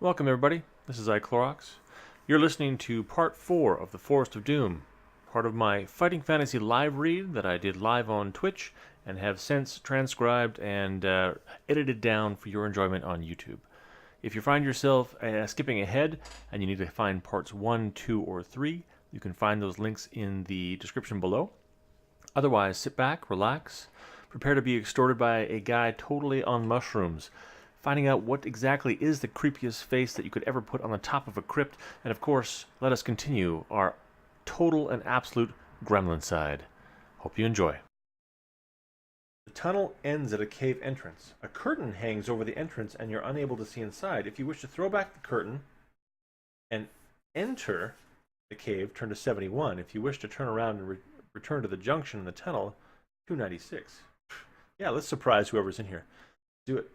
Welcome everybody, this is iClorox. You're listening to part 4 of The Forest of Doom, part of my Fighting Fantasy live read that I did live on Twitch and have since transcribed and edited down for your enjoyment on YouTube. If you find yourself skipping ahead and you need to find parts 1, 2, or 3, you can find those links in the description below. Otherwise, sit back, relax, prepare to be extorted by a guy totally on mushrooms, finding out what exactly is the creepiest face that you could ever put on the top of a crypt, and of course, let us continue our total and absolute gremlincide. Hope you enjoy. The tunnel ends at a cave entrance. A curtain hangs over the entrance and you're unable to see inside. If you wish to throw back the curtain and enter the cave, turn to 71. If you wish to turn around and return to the junction in the tunnel, 296. Yeah, let's surprise whoever's in here. Do it.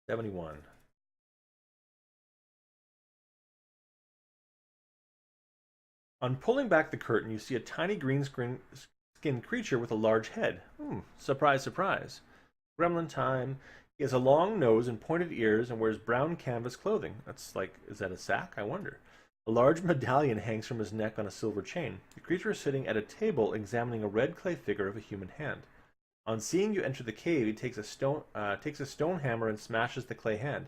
71. On pulling back the curtain, you see a tiny green-skinned creature with a large head. Surprise, surprise. Gremlin time. He has a long nose and pointed ears and wears brown canvas clothing. That's like, is that a sack? I wonder. A large medallion hangs from his neck on a silver chain. The creature is sitting at a table examining a red clay figure of a human hand. On seeing you enter the cave, he takes a stone hammer and smashes the clay hand.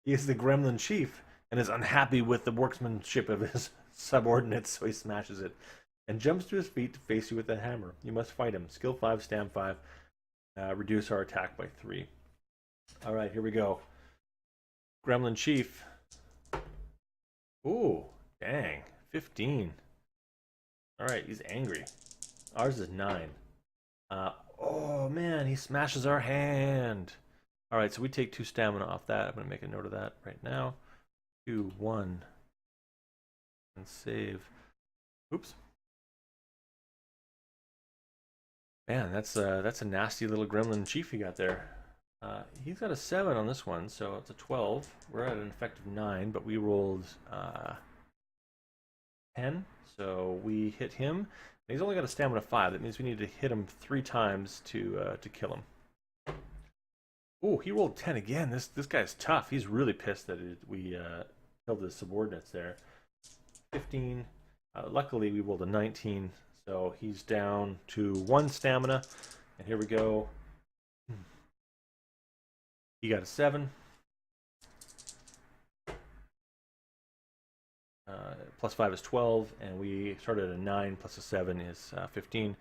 He is the Gremlin Chief and is unhappy with the workmanship of his subordinates, so he smashes it and jumps to his feet to face you with the hammer. You must fight him. Skill 5, Stam 5. Reduce our attack by 3. All right, here we go. Gremlin Chief. Ooh, dang. 15. All right, he's angry. Ours is 9. Oh man, he smashes our hand. All right, so we take 2 stamina off that. I'm going to make a note of that right now. 2, 1. And save. Oops. Man, that's a nasty little Gremlin Chief you got there. He's got a 7 on this one, so it's a 12. We're at an effective 9, but we rolled 10, so we hit him. He's only got a stamina 5. That means we need to hit him 3 times to kill him. Oh, he rolled 10 again. This guy's tough. He's really pissed that we killed his subordinates there. 15. Luckily, we rolled a 19, so he's down to 1 stamina. And here we go. He got a 7. Plus 5 is 12, and we started at a 9, plus a 7 is 15.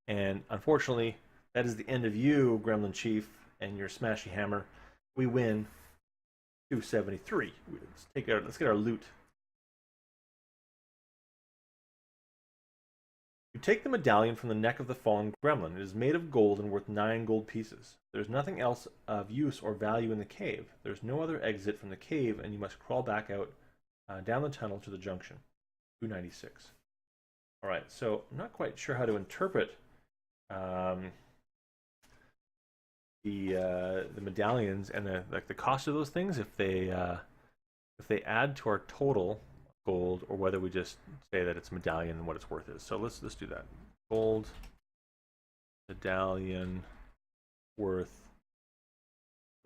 And unfortunately, that is the end of you, Gremlin Chief, and your smashy hammer. We win 273. Let's get our loot. You take the medallion from the neck of the fallen gremlin. It is made of gold and worth 9 gold pieces. There's nothing else of use or value in the cave. There's no other exit from the cave, and you must crawl back out down the tunnel to the junction. 296. All right, so I'm not quite sure how to interpret the medallions and the cost of those things. If they add to our total gold, or whether we just say that it's medallion and what its worth is. So let's do that. Gold medallion worth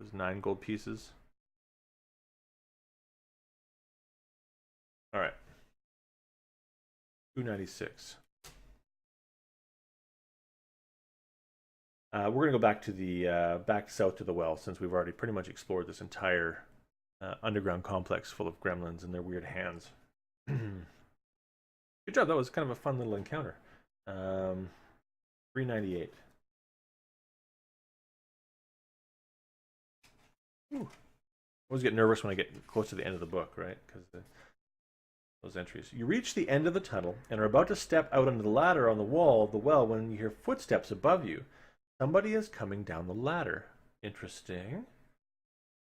was 9 gold pieces. All right. 296. We're gonna go back to the back south to the well, since we've already pretty much explored this entire underground complex full of gremlins and their weird hands. Good job. That was kind of a fun little encounter. 398. Ooh. I always get nervous when I get close to the end of the book, right? Because those entries. You reach the end of the tunnel and are about to step out onto the ladder on the wall of the well when you hear footsteps above you. Somebody is coming down the ladder. Interesting.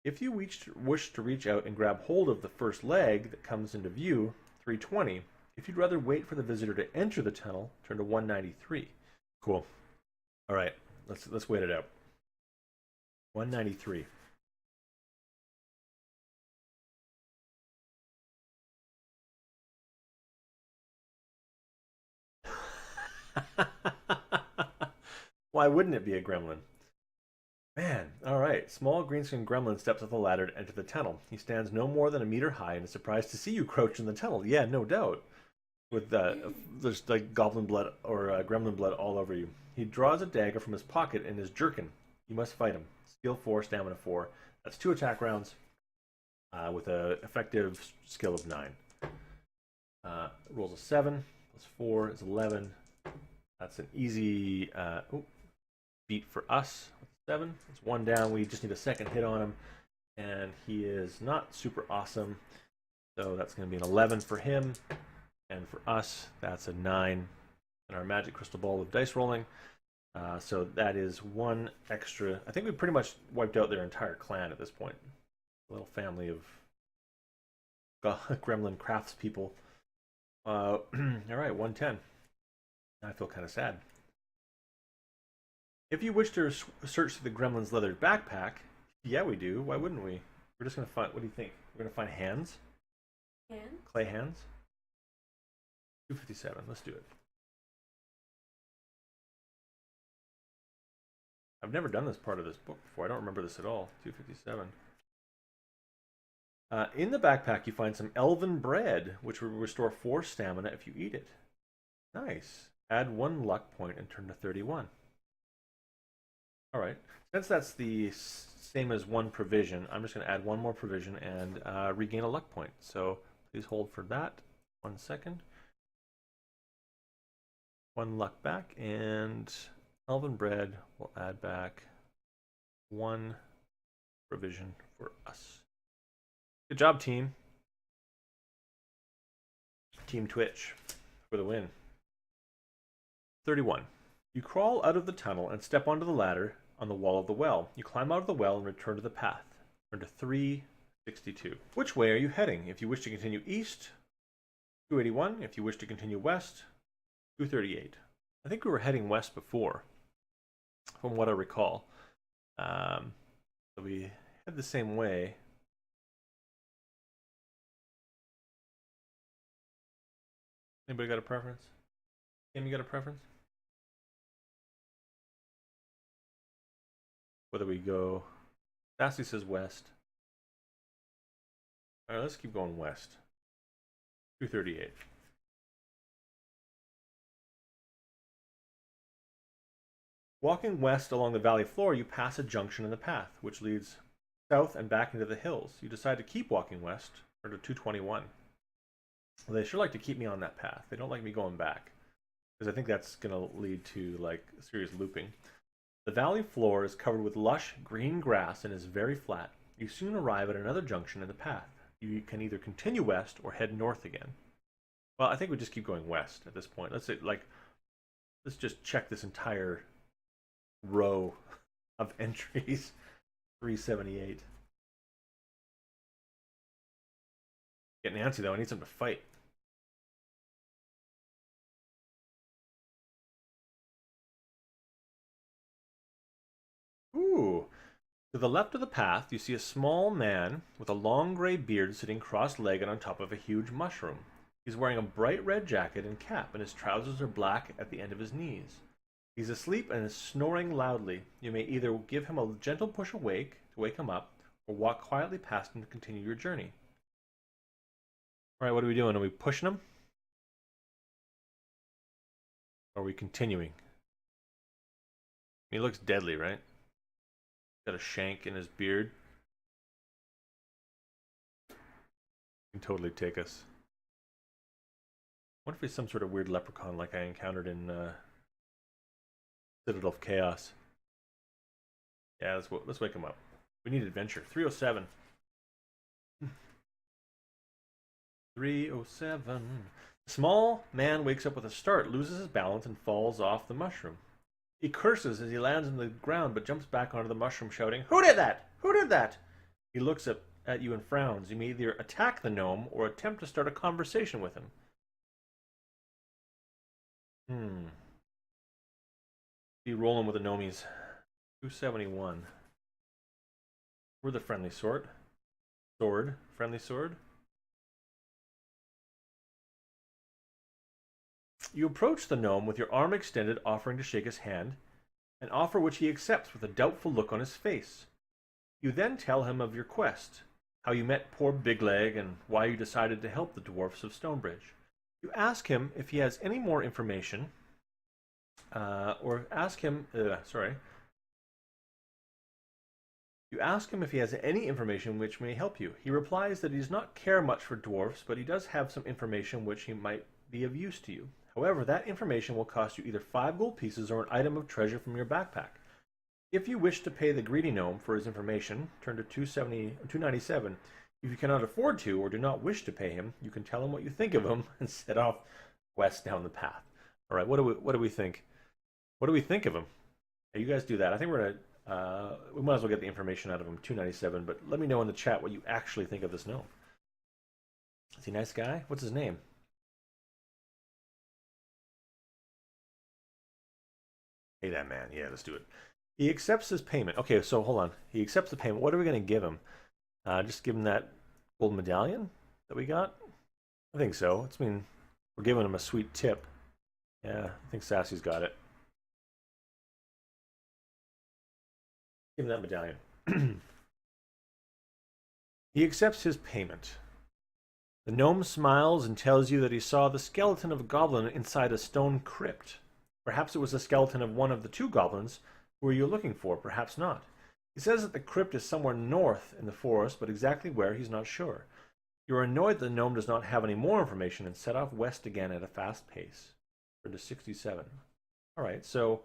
If you wish to reach out and grab hold of the first leg that comes into view, 320. If you'd rather wait for the visitor to enter the tunnel, turn to 193. Cool. All right, let's wait it out. 193. Why wouldn't it be a gremlin? Man, all right. Alright, small green-skinned gremlin steps up the ladder to enter the tunnel. He stands no more than a meter high and is surprised to see you crouched in the tunnel. Yeah, no doubt. With there's like goblin blood or gremlin blood all over you. He draws a dagger from his pocket and is jerking. You must fight him. Skill 4, stamina 4. That's 2 attack rounds with an effective skill of 9. Rolls a 7 plus 4 is 11. That's an easy beat for us. 7. It's 1 down. We just need a second hit on him. And he is not super awesome. So that's going to be an 11 for him. And for us, that's a 9. And our magic crystal ball of dice rolling. So that is 1 extra. I think we pretty much wiped out their entire clan at this point. A little family of gremlin craftspeople. All right, 110. I feel kind of sad. If you wish to search through the gremlin's leather backpack, yeah, we do. Why wouldn't we? We're just going to find, what do you think? We're going to find hands? Hands? Clay hands? 257. Let's do it. I've never done this part of this book before. I don't remember this at all. 257. In the backpack, you find some elven bread, which will restore 4 stamina if you eat it. Nice. Add 1 luck point and turn to 31. All right. Since that's the same as 1 provision, I'm just going to add 1 more provision and regain a luck point. So please hold for that. 1 second. 1 luck back, and elven bread will add back 1 provision for us. Good job, team. Team Twitch for the win. 31. You crawl out of the tunnel and step onto the ladder on the wall of the well. You climb out of the well and return to the path. Turn to 362. Which way are you heading? If you wish to continue east, 281. If you wish to continue west, 238. I think we were heading west before, from what I recall. So we head the same way. Anybody got a preference? Kim, you got a preference? Whether we go... Sassy says west. Alright, let's keep going west. 238. Walking west along the valley floor, you pass a junction in the path, which leads south and back into the hills. You decide to keep walking west, or to 221. Well, they sure like to keep me on that path. They don't like me going back, because I think that's going to lead to like serious looping. The valley floor is covered with lush green grass and is very flat. You soon arrive at another junction in the path. You can either continue west or head north again. Well, I think we just keep going west at this point. Let's say, let's just check this entire row of entries. 378. Get Nancy though. I need something to fight. Ooh. To the left of the path, you see a small man with a long gray beard sitting cross-legged on top of a huge mushroom. He's wearing a bright red jacket and cap, and his trousers are black at the end of his knees. He's asleep and is snoring loudly. You may either give him a gentle push awake to wake him up, or walk quietly past him to continue your journey. Alright, what are we doing? Are we pushing him? Or are we continuing? He looks deadly, right? Got a shank in his beard. He can totally take us. What if he's some sort of weird leprechaun like I encountered in Citadel of Chaos? Yeah, let's wake him up. We need adventure. 307. 307. The small man wakes up with a start, loses his balance, and falls off the mushroom. He curses as he lands on the ground, but jumps back onto the mushroom, shouting, "Who did that? Who did that?" He looks at you and frowns. You may either attack the gnome or attempt to start a conversation with him. Be rolling with the gnomies. 271. We're the friendly sort. Friendly sword. You approach the gnome with your arm extended, offering to shake his hand, an offer which he accepts with a doubtful look on his face. You then tell him of your quest, how you met poor Big Leg, and why you decided to help the dwarfs of Stonebridge. You ask him if he has any more information, or ask him, You ask him if he has any information which may help you. He replies that he does not care much for dwarfs, but he does have some information which he might be of use to you. However, that information will cost you either 5 gold pieces or an item of treasure from your backpack. If you wish to pay the greedy gnome for his information, turn to 297. If you cannot afford to or do not wish to pay him, you can tell him what you think of him and set off west down the path. All right, what do we think? What do we think of him? Hey, you guys do that. I think we might as well get the information out of him. 297. But let me know in the chat what you actually think of this gnome. Is he a nice guy? What's his name? Hey, that man. Yeah, let's do it. He accepts his payment. Okay, so hold on. He accepts the payment. What are we going to give him? Just give him that gold medallion that we got? I think so. We're giving him a sweet tip. Yeah, I think Sassy's got it. Give him that medallion. He accepts his payment. The gnome smiles and tells you that he saw the skeleton of a goblin inside a stone crypt. Perhaps it was the skeleton of one of the 2 goblins who you're looking for, perhaps not. He says that the crypt is somewhere north in the forest, but exactly where he's not sure. You are annoyed that the gnome does not have any more information and set off west again at a fast pace. Turn to 67. Alright, so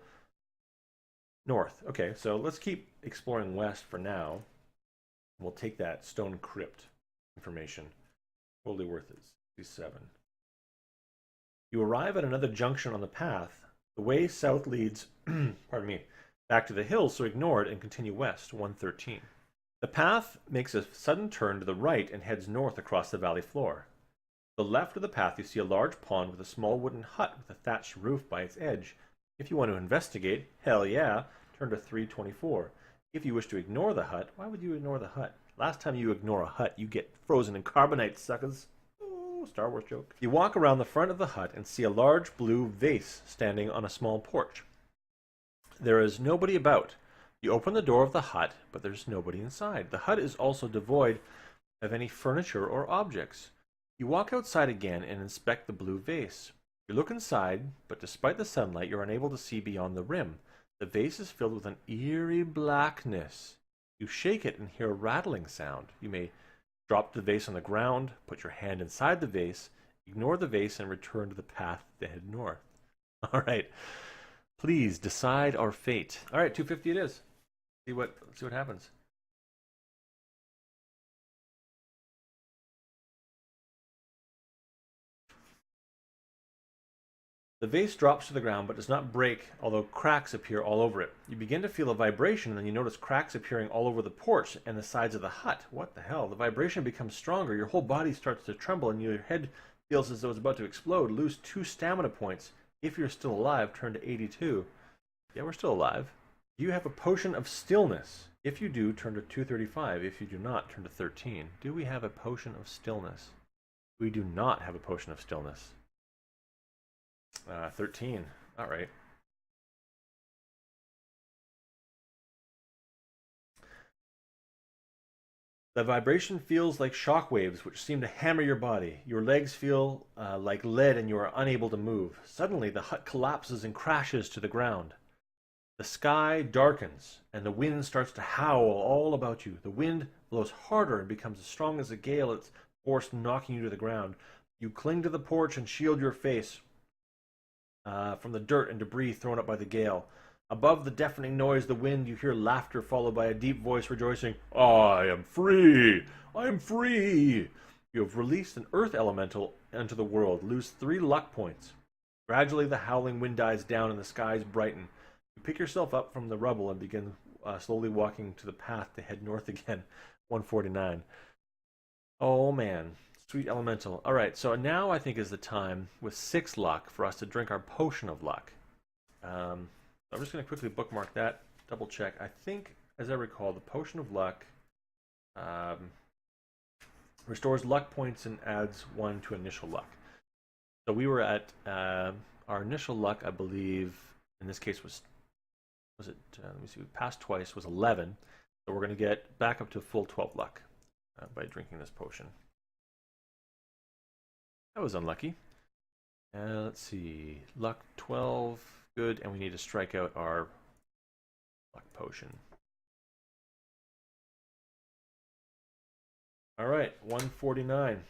north. Okay, so let's keep exploring west for now. We'll take that stone crypt information. Totally worth it. 67. You arrive at another junction on the path. The way south leads, pardon me, back to the hills, so ignore it and continue west, 113. The path makes a sudden turn to the right and heads north across the valley floor. To the left of the path you see a large pond with a small wooden hut with a thatched roof by its edge. If you want to investigate, hell yeah, turn to 324. If you wish to ignore the hut, why would you ignore the hut? Last time you ignore a hut, you get frozen in carbonite, suckers. Ooh, Star Wars joke. You walk around the front of the hut and see a large blue vase standing on a small porch. There is nobody about. You open the door of the hut, but there's nobody inside. The hut is also devoid of any furniture or objects. You walk outside again and inspect the blue vase. You look inside, but despite the sunlight, you're unable to see beyond the rim. The vase is filled with an eerie blackness. You shake it and hear a rattling sound. You may drop the vase on the ground, put your hand inside the vase, ignore the vase, and return to the path that head north. All right. Please decide our fate. All right, 250 it is. Let's see what happens. The vase drops to the ground but does not break, although cracks appear all over it. You begin to feel a vibration, and then you notice cracks appearing all over the porch and the sides of the hut. What the hell? The vibration becomes stronger. Your whole body starts to tremble, and your head feels as though it's about to explode. Lose 2 stamina points. If you're still alive, turn to 82. Yeah, we're still alive. Do you have a potion of stillness? If you do, turn to 235. If you do not, turn to 13. Do we have a potion of stillness? We do not have a potion of stillness. 13. All right. The vibration feels like shock waves which seem to hammer your body. Your legs feel like lead and you are unable to move. Suddenly, the hut collapses and crashes to the ground. The sky darkens and the wind starts to howl all about you. The wind blows harder and becomes as strong as a gale. It's force knocking you to the ground. You cling to the porch and shield your face from the dirt and debris thrown up by the gale. Above the deafening noise, the wind, you hear laughter followed by a deep voice rejoicing. I am free! I am free! You have released an earth elemental into the world. Lose 3 luck points. Gradually, the howling wind dies down and the skies brighten. You pick yourself up from the rubble and begin slowly walking to the path to head north again. 149. Oh, man. Sweet elemental. All right, so now I think is the time with 6 luck for us to drink our potion of luck. I'm just going to quickly bookmark that, double check. I think, as I recall, the potion of luck restores luck points and adds 1 to initial luck. So we were at our initial luck, I believe, in this case was it? Let me see. We passed twice. Was 11. So we're going to get back up to full 12 luck by drinking this potion. That was unlucky. Let's see. Luck 12. Good. And we need to strike out our luck potion. All right. 149.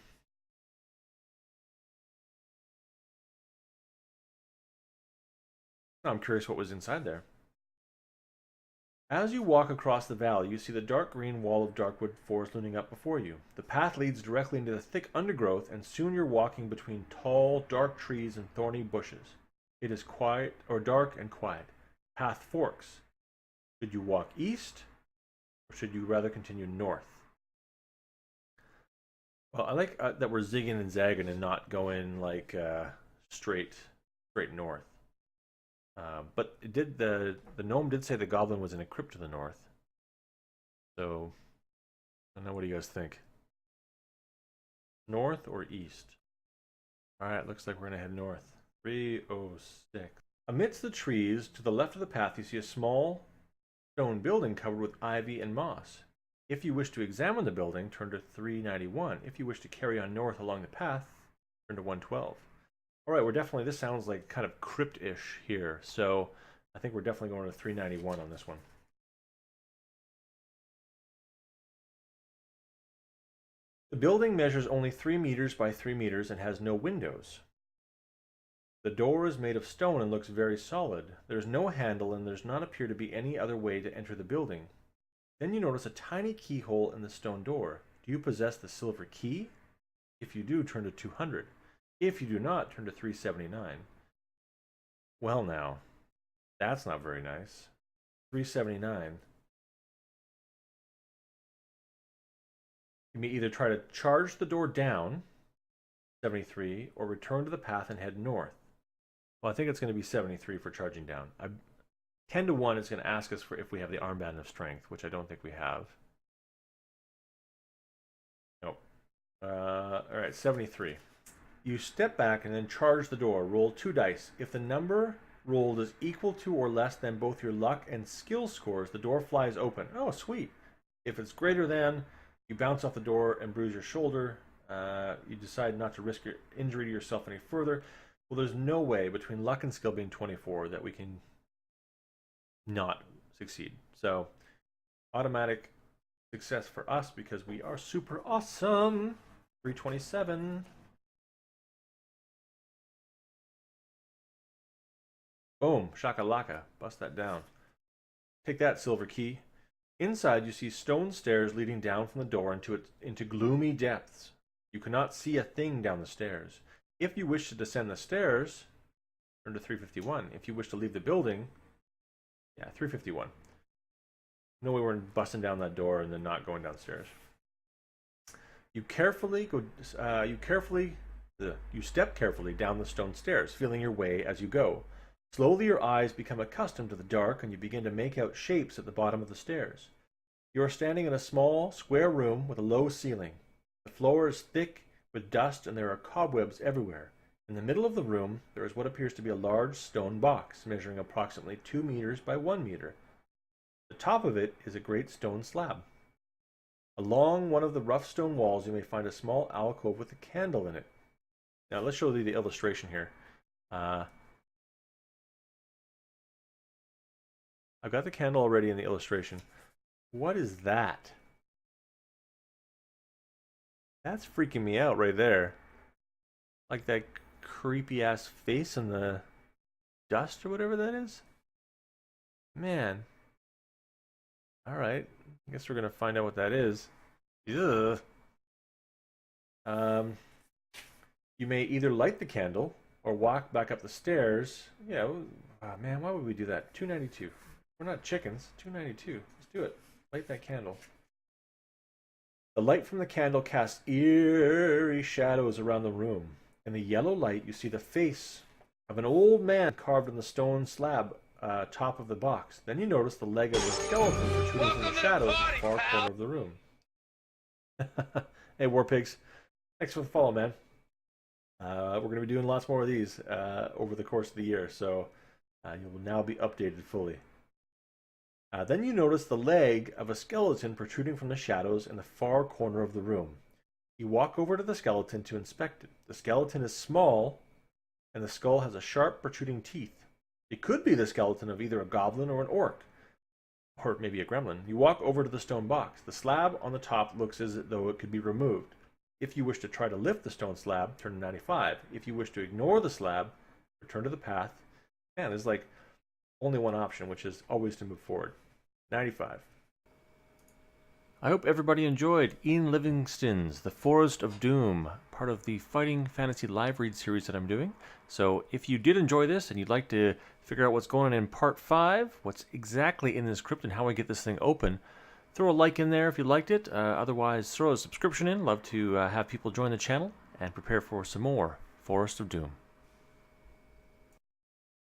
I'm curious what was inside there. As you walk across the valley, you see the dark green wall of darkwood forest looming up before you. The path leads directly into the thick undergrowth, and soon you're walking between tall, dark trees and thorny bushes. It is quiet, or dark and quiet. The path forks. Should you walk east, or should you rather continue north? Well, I like that we're zigging and zagging and not going like straight north. But it did the gnome did say the goblin was in a crypt to the north. So I don't know, what do you guys think? North or east? Alright, looks like we're gonna head north. 306. Amidst the trees to the left of the path you see a small stone building covered with ivy and moss. If you wish to examine the building, turn to 391. If you wish to carry on north along the path, turn to 112. Alright, we're definitely, this sounds like kind of crypt-ish here, so I think we're definitely going to 391 on this one. The building measures only 3 meters by 3 meters and has no windows. The door is made of stone and looks very solid. There's no handle and there's not appear to be any other way to enter the building. Then you notice a tiny keyhole in the stone door. Do you possess the silver key? If you do, turn to 200. If you do not, turn to 379. Well now, that's not very nice. 379. You may either try to charge the door down, 73, or return to the path and head north. Well, I think it's going to be 73 for charging down. 10 to 1 is going to ask us for if we have the armband of strength, which I don't think we have. Nope. Alright, 73. You step back and then charge the door. Roll 2 dice. If the number rolled is equal to or less than both your luck and skill scores, the door flies open. Oh, sweet. If it's greater than, you bounce off the door and bruise your shoulder. You decide not to risk your injury to yourself any further. Well, there's no way, between luck and skill being 24, that we can not succeed. So, automatic success for us because we are super awesome. 327. Boom, shakalaka, bust that down. Take that, silver key. Inside you see stone stairs leading down from the door into gloomy depths. You cannot see a thing down the stairs. If you wish to descend the stairs, turn to 351. If you wish to leave the building, yeah, 351. No way we're busting down that door and then not going downstairs. You step carefully down the stone stairs, feeling your way as you go. Slowly your eyes become accustomed to the dark and you begin to make out shapes at the bottom of the stairs. You are standing in a small, square room with a low ceiling. The floor is thick with dust and there are cobwebs everywhere. In the middle of the room, there is what appears to be a large stone box, measuring approximately 2 meters by 1 meter. The top of it is a great stone slab. Along one of the rough stone walls, you may find a small alcove with a candle in it. Now, let's show you the illustration here. I've got the candle already in the illustration. What is that? That's freaking me out right there. Like that creepy ass face in the dust or whatever that is. Man. Alright. I guess we're gonna find out what that is. Ugh. You may either light the candle or walk back up the stairs. Yeah, man, why would we do that? 292. We're not chickens. 292. Let's do it. Light that candle. The light from the candle casts eerie shadows around the room. In the yellow light, you see the face of an old man carved on the stone slab top of the box. Then you notice the leg of a skeleton protruding from the shadows in the far corner of the room. Hey, War Pigs. Thanks for the follow, man. We're going to be doing lots more of these over the course of the year, so you will now be updated fully. Then you notice the leg of a skeleton protruding from the shadows in the far corner of the room. You walk over to the skeleton to inspect it. The skeleton is small, and the skull has a sharp protruding teeth. It could be the skeleton of either a goblin or an orc, or maybe a gremlin. You walk over to the stone box. The slab on the top looks as though it could be removed. If you wish to try to lift the stone slab, turn to 95. If you wish to ignore the slab, return to the path. Man, there's like only one option, which is always to move forward. 95. I hope everybody enjoyed Ian Livingston's The Forest of Doom, part of the Fighting Fantasy live read series that I'm doing. So if you did enjoy this and you'd like to figure out what's going on in part 5, what's exactly in this crypt and how I get this thing open, throw a like in there if you liked it. Otherwise, throw a subscription in. Love to have people join the channel and prepare for some more Forest of Doom.